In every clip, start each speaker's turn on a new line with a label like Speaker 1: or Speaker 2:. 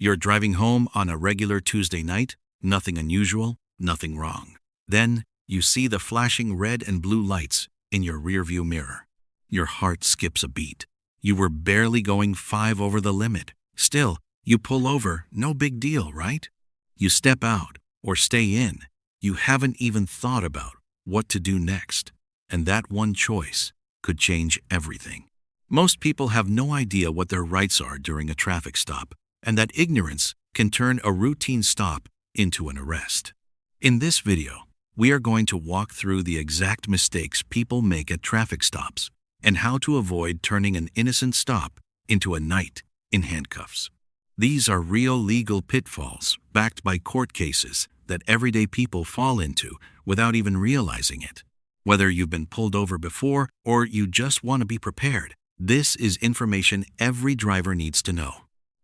Speaker 1: You're driving home on a regular Tuesday night, nothing unusual, nothing wrong. Then, you see the flashing red and blue lights in your rearview mirror. Your heart skips a beat. You were barely going 5 over the limit. Still, you pull over, no big deal, right? You step out or stay in. You haven't even thought about what to do next. And that one choice could change everything. Most people have no idea what their rights are during a traffic stop, and that ignorance can turn a routine stop into an arrest. In this video, we are going to walk through the exact mistakes people make at traffic stops and how to avoid turning an innocent stop into a night in handcuffs. These are real legal pitfalls backed by court cases that everyday people fall into without even realizing it. Whether you've been pulled over before or you just want to be prepared, this is information every driver needs to know.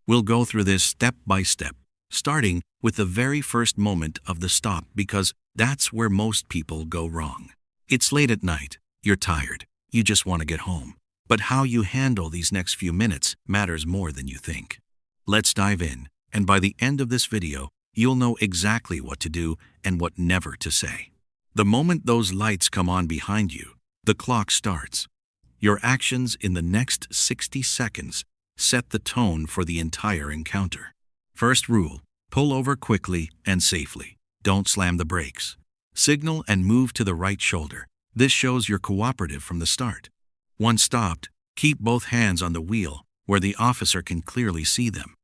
Speaker 1: We'll go through this step by step, starting with the very first moment of the stop because that's where most people go wrong. It's late at night, you're tired, you just want to get home. But how you handle these next few minutes matters more than you think. Let's dive in, and by the end of this video, you'll know exactly what to do and what never to say. The moment those lights come on behind you, the clock starts. Your actions in the next 60 seconds set the tone for the entire encounter. First rule, pull over quickly and safely. Don't slam the brakes. Signal and move to the right shoulder. This shows you're cooperative from the start. Once stopped, keep both hands on the wheel where the officer can clearly see them.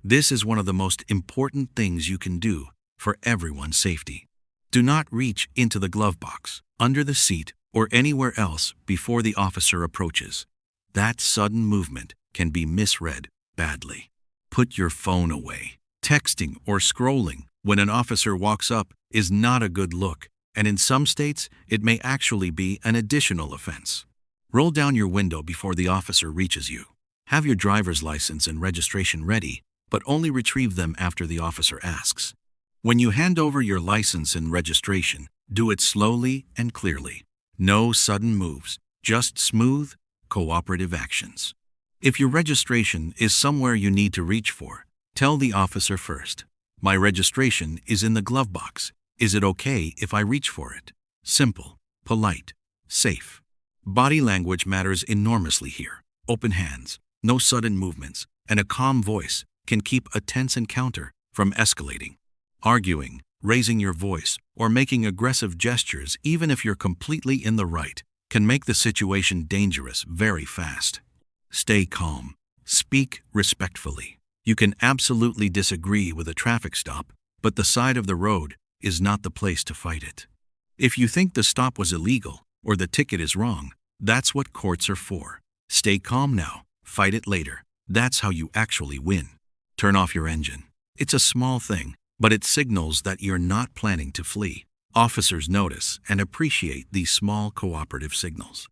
Speaker 1: This is one of the most important things you can do for everyone's safety. Do not reach into the glove box, under the seat, or anywhere else before the officer approaches. That sudden movement can be misread badly. Put your phone away. Texting or scrolling when an officer walks up is not a good look, and in some states, it may actually be an additional offense. Roll down your window before the officer reaches you. Have your driver's license and registration ready, but only retrieve them after the officer asks. When you hand over your license and registration, do it slowly and clearly. No sudden moves, just smooth, cooperative actions. If your registration is somewhere you need to reach for, tell the officer first. My registration is in the glove box. Is it okay if I reach for it? Simple, polite, safe. Body language matters enormously here. Open hands, no sudden movements, and a calm voice can keep a tense encounter from escalating. Arguing, raising your voice, or making aggressive gestures, even if you're completely in the right, can make the situation dangerous very fast. Stay calm. Speak respectfully. You can absolutely disagree with a traffic stop, but the side of the road is not the place to fight it. If you think the stop was illegal or the ticket is wrong, that's what courts are for. Stay calm now. Fight it later. That's how you actually win. Turn off your engine. It's a small thing, but it signals that you're not planning to flee. Officers notice and appreciate these small cooperative signals.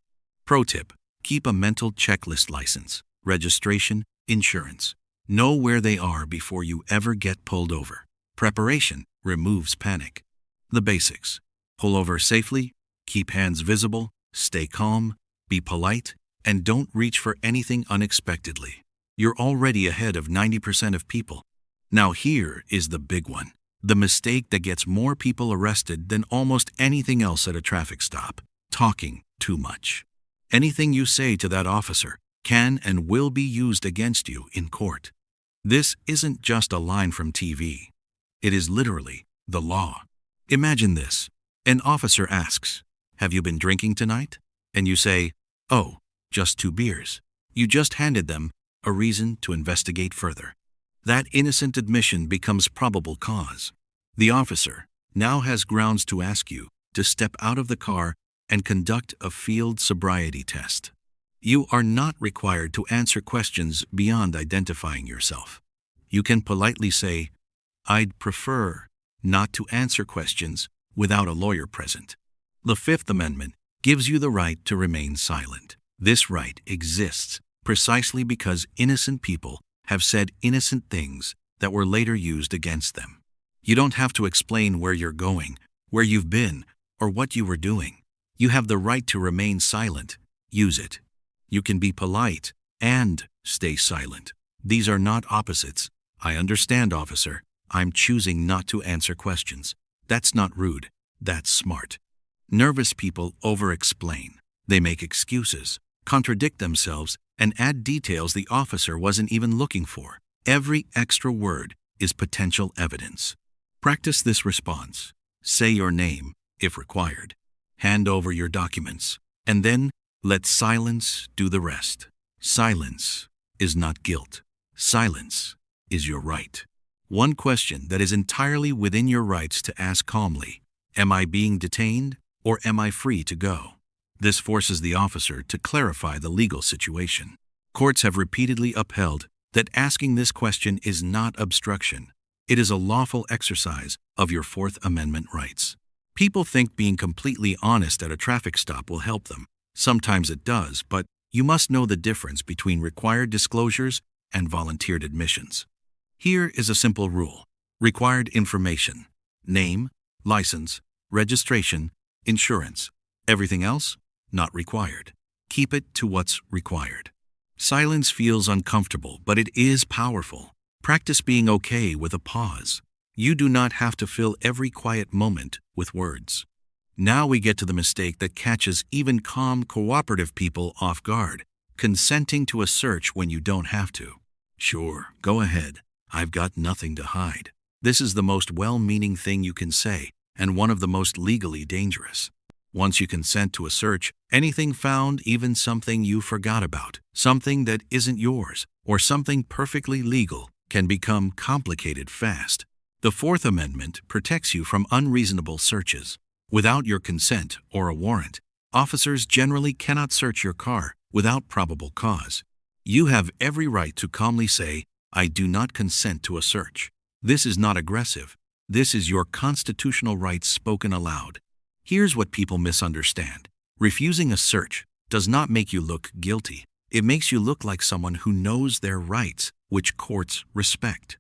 Speaker 1: Pro tip: keep a mental checklist: license, registration, insurance. Know where they are before you ever get pulled over. Preparation removes panic. The basics: pull over safely, keep hands visible, stay calm, be polite, and don't reach for anything unexpectedly. You're already ahead of 90% of people. Now here is the big one. The mistake that gets more people arrested than almost anything else at a traffic stop: talking too much. Anything you say to that officer can and will be used against you in court. This isn't just a line from TV. It is literally the law. Imagine this. An officer asks, "Have you been drinking tonight?" And you say, "Oh, just 2 beers." You just handed them a reason to investigate further. That innocent admission becomes probable cause. The officer now has grounds to ask you to step out of the car and conduct a field sobriety test. You are not required to answer questions beyond identifying yourself. You can politely say, "I'd prefer not to answer questions without a lawyer present." The Fifth Amendment gives you the right to remain silent. This right exists precisely because innocent people have said innocent things that were later used against them. You don't have to explain where you're going, where you've been, or what you were doing. You have the right to remain silent. Use it. You can be polite and stay silent. These are not opposites. I understand, officer. I'm choosing not to answer questions. That's not rude. That's smart. Nervous people over-explain. They make excuses, contradict themselves, and add details the officer wasn't even looking for. Every extra word is potential evidence. Practice this response. Say your name, if required. Hand over your documents, and then let silence do the rest. Silence is not guilt. Silence is your right. One question that is entirely within your rights to ask calmly: am I being detained or am I free to go? This forces the officer to clarify the legal situation. Courts have repeatedly upheld that asking this question is not obstruction. It is a lawful exercise of your Fourth Amendment rights. People think being completely honest at a traffic stop will help them. Sometimes it does, but you must know the difference between required disclosures and volunteered admissions. Here is a simple rule. Required information: name, license, registration, insurance. Everything else, not required. Keep it to what's required. Silence feels uncomfortable, but it is powerful. Practice being okay with a pause. You do not have to fill every quiet moment with words. Now we get to the mistake that catches even calm, cooperative people off guard: consenting to a search when you don't have to. Sure, go ahead. I've got nothing to hide. This is the most well-meaning thing you can say, and one of the most legally dangerous. Once you consent to a search, anything found, even something you forgot about, something that isn't yours, or something perfectly legal, can become complicated fast. The Fourth Amendment protects you from unreasonable searches. Without your consent or a warrant, officers generally cannot search your car without probable cause. You have every right to calmly say, "I do not consent to a search." This is not aggressive. This is your constitutional rights spoken aloud. Here's what people misunderstand. Refusing a search does not make you look guilty. It makes you look like someone who knows their rights, which courts respect.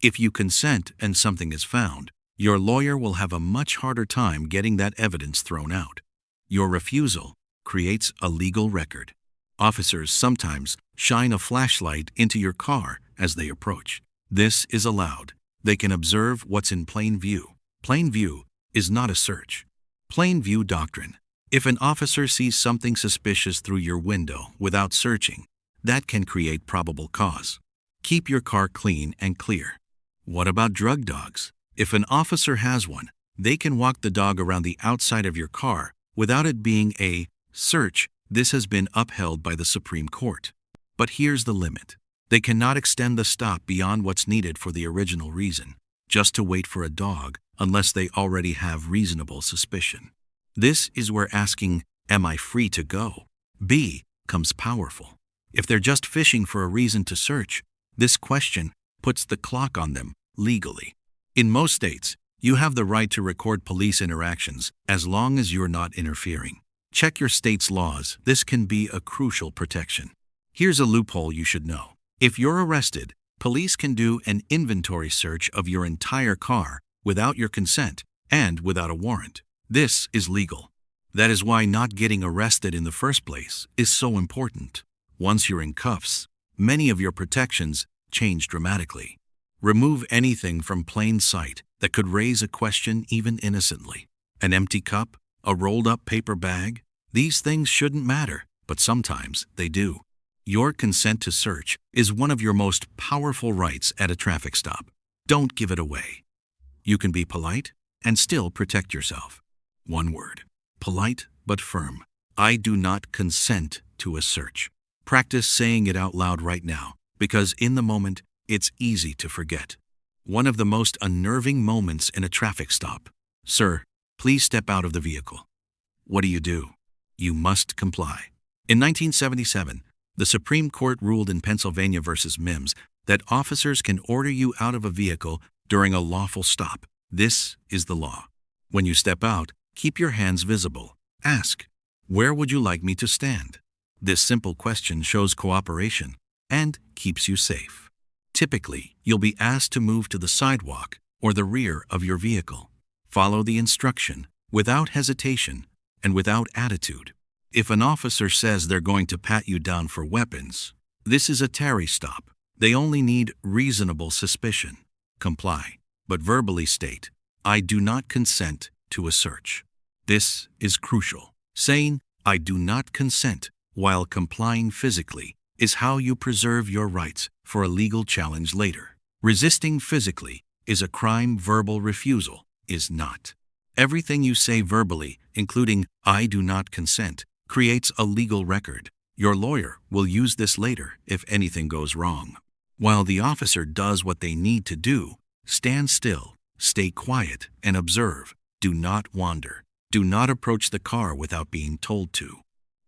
Speaker 1: If you consent and something is found, your lawyer will have a much harder time getting that evidence thrown out. Your refusal creates a legal record. Officers sometimes shine a flashlight into your car as they approach. This is allowed. They can observe what's in plain view. Plain view is not a search. Plain view doctrine. If an officer sees something suspicious through your window without searching, that can create probable cause. Keep your car clean and clear. What about drug dogs? If an officer has one, they can walk the dog around the outside of your car without it being a search. This has been upheld by the Supreme Court. But here's the limit. They cannot extend the stop beyond what's needed for the original reason, just to wait for a dog, unless they already have reasonable suspicion. This is where asking, "Am I free to go?" becomes powerful. If they're just fishing for a reason to search, this question puts the clock on them legally. In most states, you have the right to record police interactions as long as you're not interfering. Check your state's laws. This can be a crucial protection. Here's a loophole you should know. If you're arrested, police can do an inventory search of your entire car without your consent and without a warrant. This is legal. That is why not getting arrested in the first place is so important. Once you're in cuffs, many of your protections change dramatically. Remove anything from plain sight that could raise a question even innocently. An empty cup, a rolled-up paper bag, these things shouldn't matter, but sometimes they do. Your consent to search is one of your most powerful rights at a traffic stop. Don't give it away. You can be polite and still protect yourself. One word: polite but firm. I do not consent to a search. Practice saying it out loud right now, because in the moment, it's easy to forget. One of the most unnerving moments in a traffic stop. "Sir, please step out of the vehicle." What do? You must comply. In 1977, the Supreme Court ruled in Pennsylvania versus Mims that officers can order you out of a vehicle during a lawful stop. This is the law. When you step out, keep your hands visible. Ask, "Where would you like me to stand?" This simple question shows cooperation and keeps you safe. Typically, you'll be asked to move to the sidewalk or the rear of your vehicle. Follow the instruction without hesitation and without attitude. If an officer says they're going to pat you down for weapons, this is a Terry stop. They only need reasonable suspicion. Comply, but verbally state, "I do not consent to a search." This is crucial. Saying, "I do not consent," while complying physically, is how you preserve your rights for a legal challenge later. Resisting physically is a crime. Verbal refusal is not. Everything you say verbally, including "I do not consent," creates a legal record. Your lawyer will use this later if anything goes wrong. While the officer does what they need to do, stand still, stay quiet, and observe. Do not wander. Do not approach the car without being told to.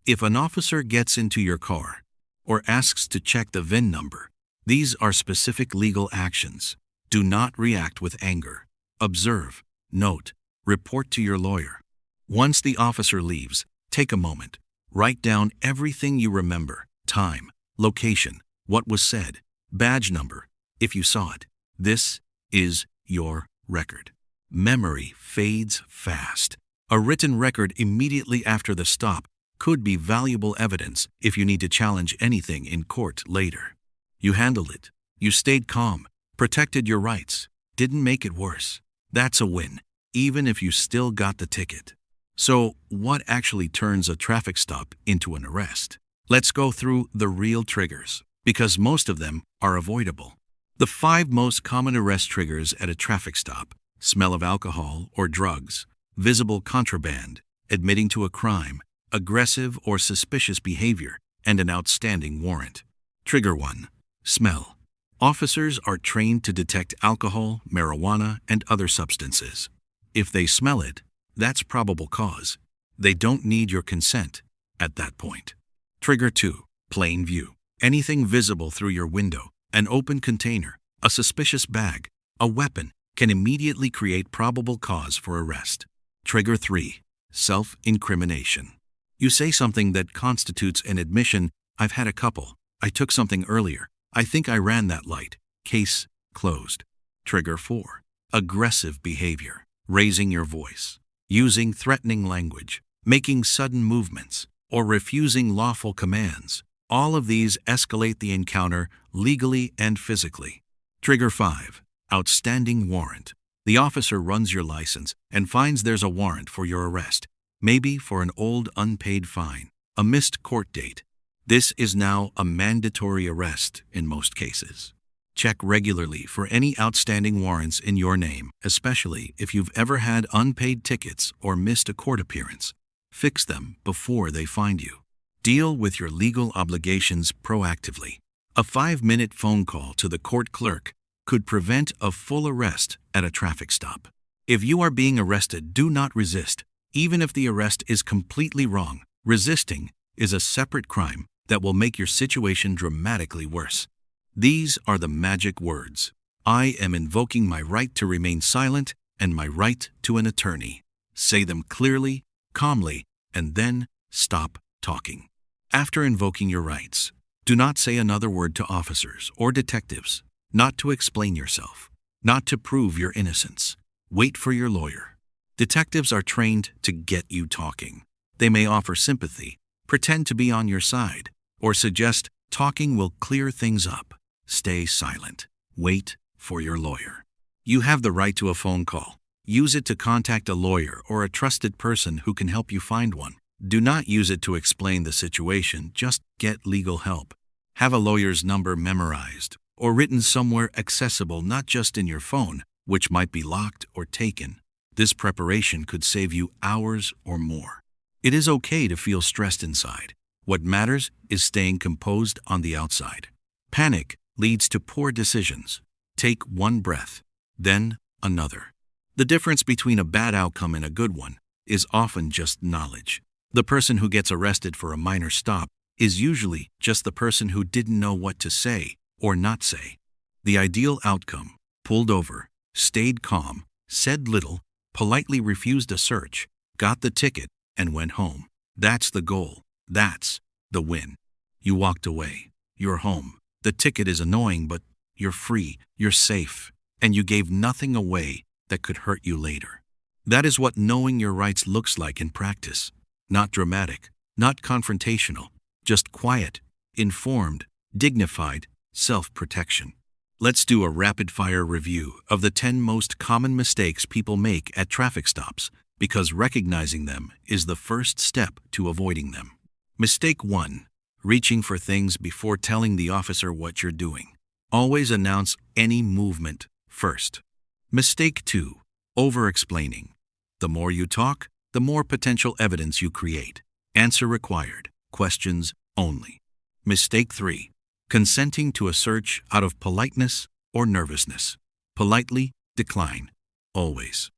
Speaker 1: If an officer gets into your car or asks to check the VIN number, these are specific legal actions. Do not react with anger. Observe, note, report to your lawyer. Once the officer leaves, take a moment. Write down everything you remember: time, location, what was said, badge number, if you saw it. This is your record. Memory fades fast. A written record immediately after the stop could be valuable evidence if you need to challenge anything in court later. You handled it. You stayed calm, protected your rights, didn't make it worse. That's a win, even if you still got the ticket. So, what actually turns a traffic stop into an arrest? Let's go through the real triggers, because most of them are avoidable. The 5 most common arrest triggers at a traffic stop: smell of alcohol or drugs, visible contraband, admitting to a crime, aggressive or suspicious behavior, and an outstanding warrant. Trigger 1. Smell. Officers are trained to detect alcohol, marijuana, and other substances. If they smell it, that's probable cause. They don't need your consent at that point. Trigger 2. Plain view. Anything visible through your window, an open container, a suspicious bag, a weapon, can immediately create probable cause for arrest. Trigger 3. Self-incrimination. You say something that constitutes an admission: "I've had a couple. I took something earlier. I think I ran that light." Case closed. Trigger 4. Aggressive behavior. Raising your voice, using threatening language, making sudden movements, or refusing lawful commands. All of these escalate the encounter legally and physically. Trigger 5. Outstanding warrant. The officer runs your license and finds there's a warrant for your arrest, maybe for an old unpaid fine, a missed court date. This is now a mandatory arrest in most cases. Check regularly for any outstanding warrants in your name, especially if you've ever had unpaid tickets or missed a court appearance. Fix them before they find you. Deal with your legal obligations proactively. A 5-minute phone call to the court clerk could prevent a full arrest at a traffic stop. If you are being arrested, do not resist. Even if the arrest is completely wrong, resisting is a separate crime that will make your situation dramatically worse. These are the magic words: "I am invoking my right to remain silent and my right to an attorney." Say them clearly, calmly, and then stop talking. After invoking your rights, do not say another word to officers or detectives, not to explain yourself, not to prove your innocence. Wait for your lawyer. Detectives are trained to get you talking. They may offer sympathy, pretend to be on your side, or suggest talking will clear things up. Stay silent. Wait for your lawyer. You have the right to a phone call. Use it to contact a lawyer or a trusted person who can help you find one. Do not use it to explain the situation, just get legal help. Have a lawyer's number memorized or written somewhere accessible, not just in your phone, which might be locked or taken. This preparation could save you hours or more. It is okay to feel stressed inside. What matters is staying composed on the outside. Panic leads to poor decisions. Take one breath, then another. The difference between a bad outcome and a good one is often just knowledge. The person who gets arrested for a minor stop is usually just the person who didn't know what to say or not say. The ideal outcome: pulled over, stayed calm, said little, politely refused a search, got the ticket, and went home. That's the goal. That's the win. You walked away. You're home. The ticket is annoying, but you're free, you're safe, and you gave nothing away that could hurt you later. That is what knowing your rights looks like in practice. Not dramatic, not confrontational, just quiet, informed, dignified, self-protection. Let's do a rapid-fire review of the 10 most common mistakes people make at traffic stops, because recognizing them is the first step to avoiding them. Mistake 1. Reaching for things before telling the officer what you're doing. Always announce any movement first. Mistake 2. Over-explaining. The more you talk, the more potential evidence you create. Answer required. Questions only. Mistake 3. Consenting to a search out of politeness or nervousness. Politely decline. Always.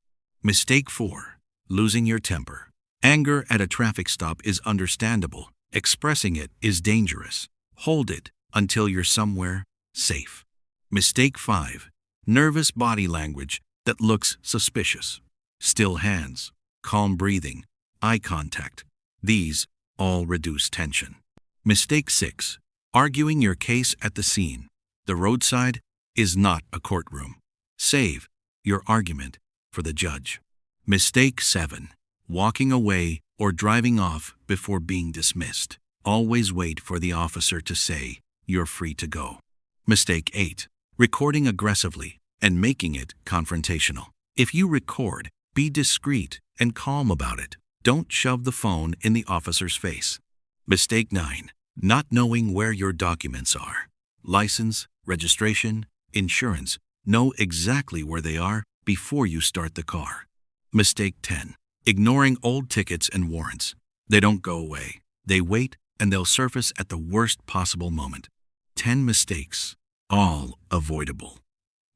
Speaker 1: Mistake 4. Losing your temper. Anger at a traffic stop is understandable. Expressing it is dangerous. Hold it until you're somewhere safe. Mistake 5. Nervous body language that looks suspicious. Still hands, calm breathing, eye contact. These all reduce tension. Mistake 6. Arguing your case at the scene. The roadside is not a courtroom. Save your argument for the judge. Mistake 7. Walking away or driving off before being dismissed. Always wait for the officer to say, "You're free to go." Mistake 8. Recording aggressively and making it confrontational. If you record, be discreet and calm about it. Don't shove the phone in the officer's face. Mistake 9. Not knowing where your documents are. License, registration, insurance. Know exactly where they are before you start the car. Mistake 10. Ignoring old tickets and warrants. They don't go away. They wait and they'll surface at the worst possible moment. 10 mistakes, all avoidable.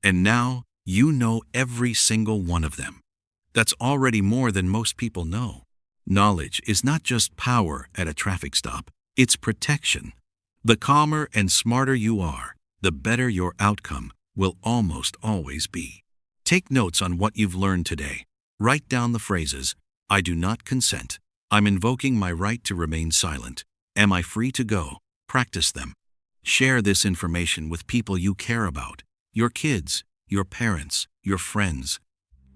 Speaker 1: And now you know every single one of them. That's already more than most people know. Knowledge is not just power at a traffic stop, it's protection. The calmer and smarter you are, the better your outcome will almost always be. Take notes on what you've learned today. Write down the phrases, "I do not consent," "I'm invoking my right to remain silent," "Am I free to go?" Practice them. Share this information with people you care about, your kids, your parents, your friends.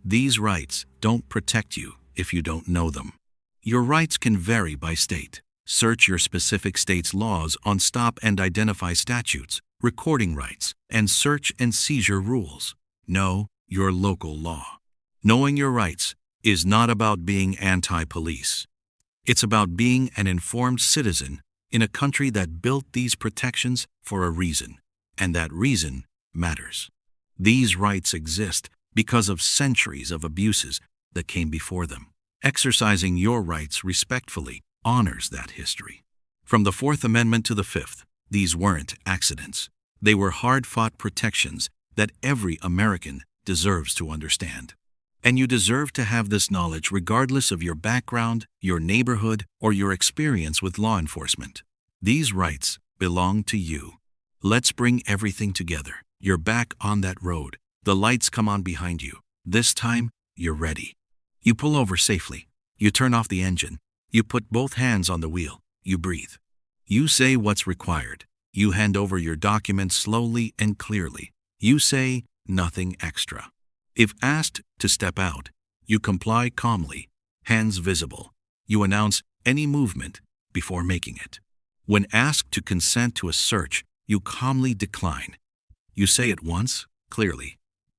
Speaker 1: These rights don't protect you if you don't know them. Your rights can vary by state. Search your specific state's laws on stop and identify statutes, recording rights, and search and seizure rules. Know your local law. Knowing your rights is not about being anti-police. It's about being an informed citizen in a country that built these protections for a reason, and that reason matters. These rights exist because of centuries of abuses that came before them. Exercising your rights respectfully honors that history. From the Fourth Amendment to the Fifth, these weren't accidents. They were hard-fought protections that every American deserves to understand. And you deserve to have this knowledge regardless of your background, your neighborhood, or your experience with law enforcement. These rights belong to you. Let's bring everything together. You're back on that road. The lights come on behind you. This time, you're ready. You pull over safely. You turn off the engine. You put both hands on the wheel. You breathe. You say what's required. You hand over your documents slowly and clearly. You say nothing extra. If asked to step out, you comply calmly, hands visible. You announce any movement before making it. When asked to consent to a search, you calmly decline. You say it once, clearly,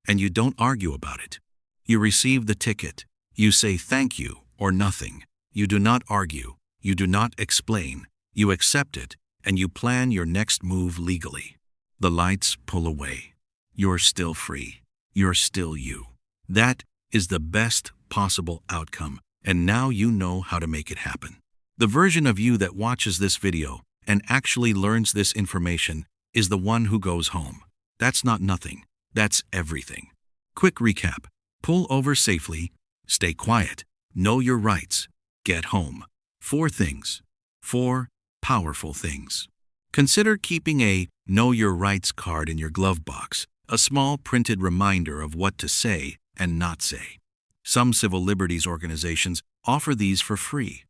Speaker 1: and you don't argue about it. You receive the ticket. You say thank you or nothing. You do not argue. You do not explain. You accept it, and you plan your next move legally. The lights pull away. You're still free. You're still you. That is the best possible outcome, and now you know how to make it happen. The version of you that watches this video and actually learns this information is the one who goes home. That's not nothing. That's everything. Quick recap. Pull over safely. Stay quiet. Know your rights. Get home. 4 things. 4 powerful things. Consider keeping a Know Your Rights card in your glove box, a small printed reminder of what to say and not say. Some civil liberties organizations offer these for free.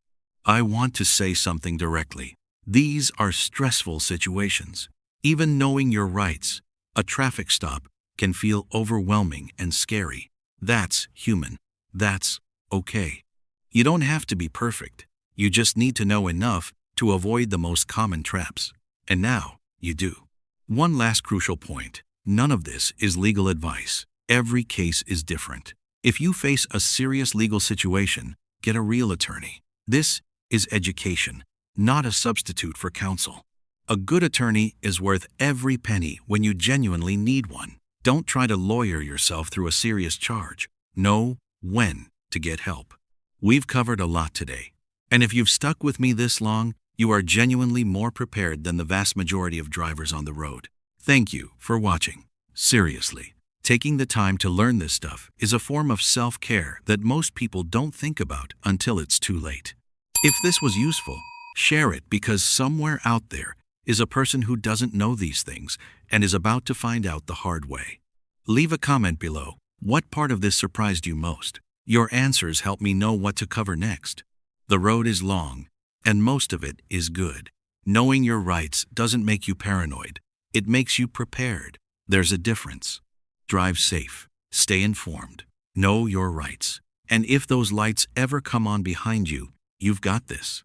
Speaker 1: I want to say something directly. These are stressful situations. Even knowing your rights, a traffic stop, can feel overwhelming and scary. That's human. That's okay. You don't have to be perfect. You just need to know enough to avoid the most common traps. And now, you do. One last crucial point. None of this is legal advice. Every case is different. If you face a serious legal situation, get a real attorney. This is education, not a substitute for counsel. A good attorney is worth every penny when you genuinely need one. Don't try to lawyer yourself through a serious charge. Know when to get help. We've covered a lot today. And if you've stuck with me this long, you are genuinely more prepared than the vast majority of drivers on the road. Thank you for watching. Seriously, taking the time to learn this stuff is a form of self-care that most people don't think about until it's too late. If this was useful, share it because somewhere out there is a person who doesn't know these things and is about to find out the hard way. Leave a comment below. What part of this surprised you most? Your answers help me know what to cover next. The road is long, and most of it is good. Knowing your rights doesn't make you paranoid. It makes you prepared. There's a difference. Drive safe. Stay informed. Know your rights. And if those lights ever come on behind you, you've got this.